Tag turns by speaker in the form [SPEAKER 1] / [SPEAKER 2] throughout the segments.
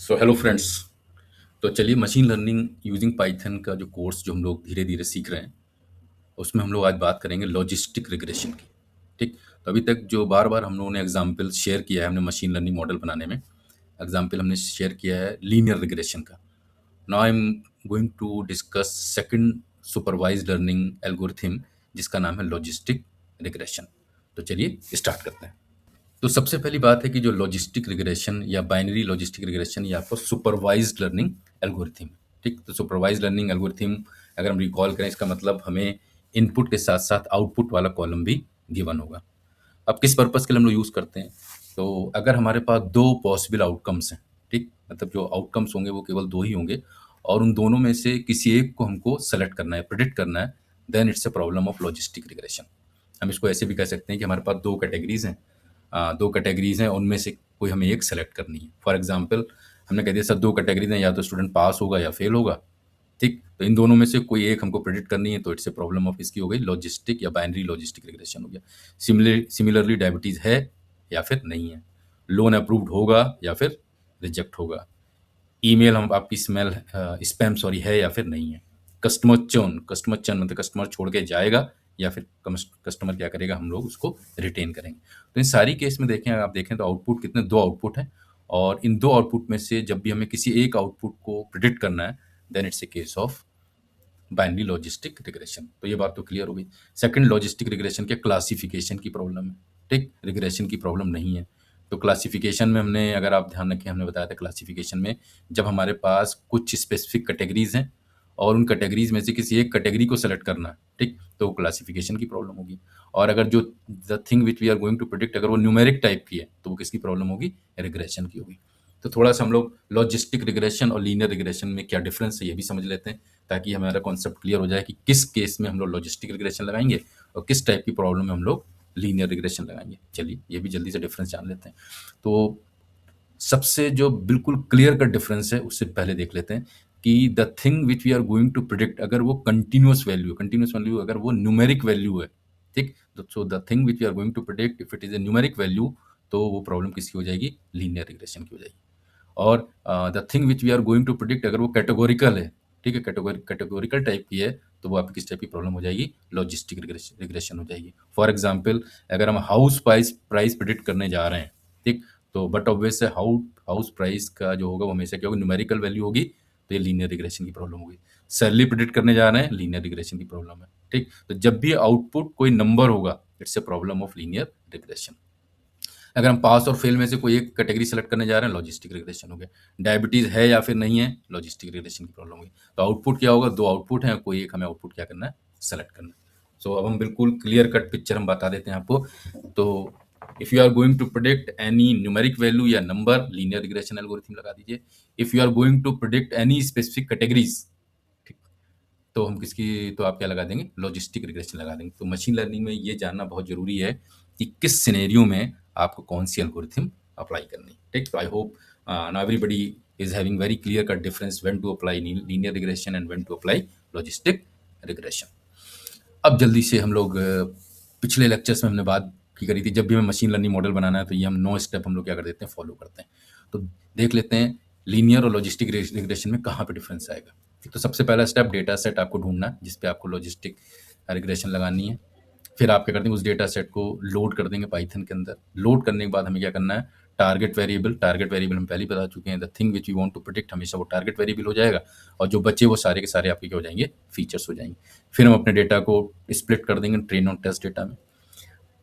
[SPEAKER 1] So hello friends. तो चलिए machine learning using Python का जो कोर्स जो हम लोग धीरे धीरे सीख रहे हैं उसमें हम लोग आज बात करेंगे लॉजिस्टिक रिग्रेशन की। ठीक। तो अभी तक जो बार बार हम लोगों ने एग्जाम्पल शेयर किया है हमने मशीन लर्निंग मॉडल बनाने में, एग्जाम्पल हमने शेयर किया है लीनियर रिग्रेशन का। Now I am going to discuss second supervised learning algorithm जिसका नाम है लॉजिस्टिक रिग्रेशन। तो चलिए स्टार्ट करते हैं। तो सबसे पहली बात है कि जो लॉजिस्टिक रिग्रेशन या बाइनरी लॉजिस्टिक रिग्रेशन या आपको सुपरवाइज्ड लर्निंग एल्गोरिथम। ठीक। तो सुपरवाइज्ड लर्निंग एल्गोरिथम अगर हम रिकॉल करें इसका मतलब हमें इनपुट के साथ साथ आउटपुट वाला कॉलम भी गिवन होगा। अब किस पर्पस के लिए हम लोग यूज़ करते हैं? तो अगर हमारे पास दो पॉसिबल आउटकम्स हैं, ठीक, मतलब जो आउटकम्स होंगे वो केवल दो ही होंगे और उन दोनों में से किसी एक को हमको सेलेक्ट करना है, प्रिडिक्ट करना है, then it's a problem of logistic regression. हम इसको ऐसे भी कह सकते हैं कि हमारे पास दो कैटेगरीज हैं, दो कैटेगरीज हैं, उनमें से कोई हमें एक सेलेक्ट करनी है। फॉर एग्जाम्पल हमने कह दिया सर दो कैटेगरीज हैं, या तो स्टूडेंट पास होगा या फेल होगा। ठीक। तो इन दोनों में से कोई एक हमको प्रेडिक्ट करनी है, तो इट्स ए प्रॉब्लम ऑफ इसकी हो गई लॉजिस्टिक या बाइनरी लॉजिस्टिक रिग्रेशन हो गया। सिमिलरली डायबिटीज है या फिर नहीं है, लोन अप्रूव्ड होगा या फिर रिजेक्ट होगा, ईमेल हम आपकी स्मेल स्पैम सॉरी है या फिर नहीं है, कस्टमर चर्न मतलब कस्टमर छोड़ के जाएगा या फिर कस्टमर क्या करेगा, हम लोग उसको रिटेन करेंगे। तो इन सारी केस में देखें, आप देखें तो आउटपुट कितने, दो आउटपुट हैं और इन दो आउटपुट में से जब भी हमें किसी एक आउटपुट को प्रिडिक्ट करना है then it's a case of binary logistic regression. तो ये बात तो क्लियर हो गई। सेकंड लॉजिस्टिक रिग्रेशन के क्लासिफिकेशन की प्रॉब्लम है। ठीक। रिग्रेशन की प्रॉब्लम नहीं है। तो क्लासिफिकेशन में हमने, अगर आप ध्यान रखें, हमने बताया था क्लासिफिकेशन में जब हमारे पास कुछ स्पेसिफिक कैटेगरीज हैं और उन कैटेगरीज में से किसी एक कैटेगरी को सेलेक्ट करना है, ठीक, तो क्लासिफिकेशन की प्रॉब्लम होगी। और अगर जो the thing which we are going to predict अगर वो न्यूमेरिक टाइप की है तो वो किसकी प्रॉब्लम होगी, रिग्रेशन की होगी। तो थोड़ा सा हम लोग लॉजिस्टिक रिग्रेशन और लीनियर रिग्रेशन में क्या डिफरेंस है ये भी समझ लेते हैं, ताकि हमारा कॉन्सेप्ट क्लियर हो जाए कि किस केस में हम लोग लॉजिस्टिक रिग्रेशन लगाएंगे और किस टाइप की प्रॉब्लम में हम लोग लीनियर रिग्रेशन लगाएंगे। चलिए ये भी जल्दी से डिफरेंस जान लेते हैं। तो सबसे जो बिल्कुल क्लियर कट डिफरेंस है उससे पहले देख लेते हैं कि the thing which we are going to predict अगर वो कंटिन्यूस वैल्यू अगर वो न्यूमेरिक वैल्यू है, ठीक, तो so the thing which we are going to predict if it is a numeric value तो वो प्रॉब्लम किसकी हो जाएगी, लीनियर रिग्रेशन की हो जाएगी। और the thing which we are going to predict अगर वो कैटेगोरिकल है, ठीक है, कैटेगोरिकल टाइप की है तो वो आपकी किस टाइप की प्रॉब्लम हो जाएगी, लॉजिस्टिक रिग्रेशन हो जाएगी। फॉर एग्जाम्पल अगर हम हाउस प्राइस प्राइस प्रिडिक्ट करने जा रहे हैं, ठीक, तो बट ऑब्वियस है हाउस प्राइस का जो होगा वो हमेशा क्या होगा, न्यूमेरिकल वैल्यू होगी, तो ये लीनियर रिग्रेशन की प्रॉब्लम होगी। सैलरी प्रिडिक्ट करने जा रहे हैं, लीनियर रिग्रेशन की प्रॉब्लम है। ठीक। तो जब भी आउटपुट कोई नंबर होगा it's a problem of linear regression. अगर हम पास और फेल में से कोई एक कैटेगरी सेलेक्ट करने जा रहे हैं, लॉजिस्टिक रिग्रेशन हो गया। डायबिटीज है या फिर नहीं है, लॉजिस्टिक रिग्रेशन की प्रॉब्लम होगी। तो आउटपुट क्या होगा, दो आउटपुट हैं, कोई एक हमें आउटपुट क्या करना है, सेलेक्ट करना है। सो अब हम बिल्कुल क्लियर कट पिक्चर हम बता देते हैं आपको। तो if you are going to predict any numeric value या नंबर, लीनियर रिग्रेशन एल्गोरिथम लगा दीजिए। If you are going to predict any specific categories, तो हम किसकी, तो आप क्या लगा देंगे, लॉजिस्टिक रिग्रेशन लगा देंगे। तो मशीन लर्निंग में ये जानना बहुत जरूरी है कि किस सिनेरियो में आपको कौन सी एल्गोरिथम अप्लाई करनी है। ठीक। तो I hope now everybody is having very clear cut difference when to apply linear regression and when to apply logistic regression. अब जल्दी से हम लोग पिछले लेक्चर्स में हमने बात की करी थी, जब भी हमें मशीन लर्निंग मॉडल बनाना है तो ये हम 9 स्टेप हम लोग क्या कर देते हैं, फॉलो करते हैं। तो देख लेते हैं लीनियर और लॉजिस्टिक रिग्रेशन में कहाँ पे डिफरेंस आएगा। तो सबसे पहला स्टेप डेटा सेट आपको ढूंढना है जिस पे आपको लॉजिस्टिक रिग्रेशन लगानी है। फिर आप क्या करते हैं, उस डेटा सेट को लोड कर देंगे पाइथन के अंदर। लोड करने के बाद हमें क्या करना है, टारगेट वेरिएबल हम पहले ही बता चुके हैं, the thing which we want to predict हमेशा वो टारगेट वेरिएबल हो जाएगा और जो बच्चे वो सारे के सारे आपके क्या हो जाएंगे, फीचर्स हो जाएंगे। फिर हम अपने डेटा को स्प्लिट कर देंगे ट्रेन और टेस्ट डेटा में।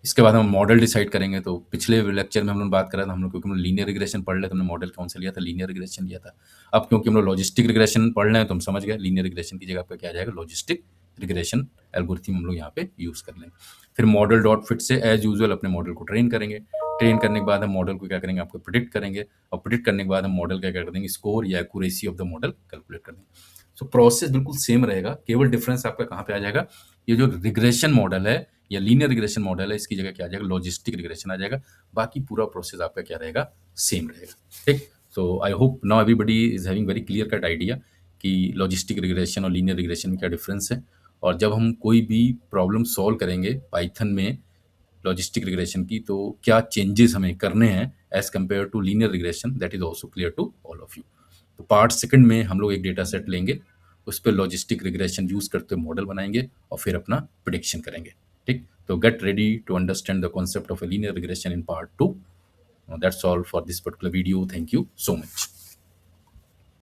[SPEAKER 1] इसके बाद हम मॉडल डिसाइड करेंगे। तो पिछले लेक्चर में हम लोग बात कर रहे थे, हम लोग क्योंकि हम लीनियर रिग्रेशन पढ़ रहे थे, हमने मॉडल कौन सा लिया था, लीनियर रिग्रेशन लिया था। अब क्योंकि हम लोग लॉजिस्टिक रिग्रेशन पढ़ रहे हैं तो हम समझ गए लीनियर रिग्रेशन की जगह आपका क्या आ जाएगा, लॉजिस्टिक रिग्रेशन एल्गोरिथम हम लोग यहाँ पे यूज़ कर लेंगे। फिर मॉडल डॉट फिट से एज यूजुअल अपने मॉडल को ट्रेन करेंगे। ट्रेन करने के बाद हम मॉडल को क्या करेंगे, आपको प्रिडिक्ट करेंगे और प्रिडिक्ट करने के बाद हम मॉडल का क्या कर देंगे, स्कोर या accuracy of the model calculate कर देंगे। सो प्रोसेस बिल्कुल सेम रहेगा, केवल डिफरेंस आपका कहाँ पे आ जाएगा, ये जो रिग्रेशन मॉडल है या लीनियर रिग्रेशन मॉडल है इसकी जगह क्या आ जाएगा, लॉजिस्टिक रिग्रेशन आ जाएगा। बाकी पूरा प्रोसेस आपका क्या रहेगा, सेम रहेगा। ठीक। So I hope now everybody is having very clear cut idea कि लॉजिस्टिक रिग्रेशन और लीनियर रिग्रेशन में क्या डिफरेंस है। और जब हम कोई भी प्रॉब्लम सॉल्व करेंगे पाइथन में लॉजिस्टिक रिग्रेशन की, तो क्या चेंजेस हमें करने हैं as compare to linear regression, that is also clear to all of you. तो पार्ट सेकंड में हम लोग एक डेटा सेट लेंगे, उस पर लॉजिस्टिक रिग्रेशन यूज करते हुए मॉडल बनाएंगे और फिर अपना प्रिडिक्शन करेंगे। ठीक, तो get ready to understand the concept of a linear regression in part 2। That's all for this particular video. Thank you so much.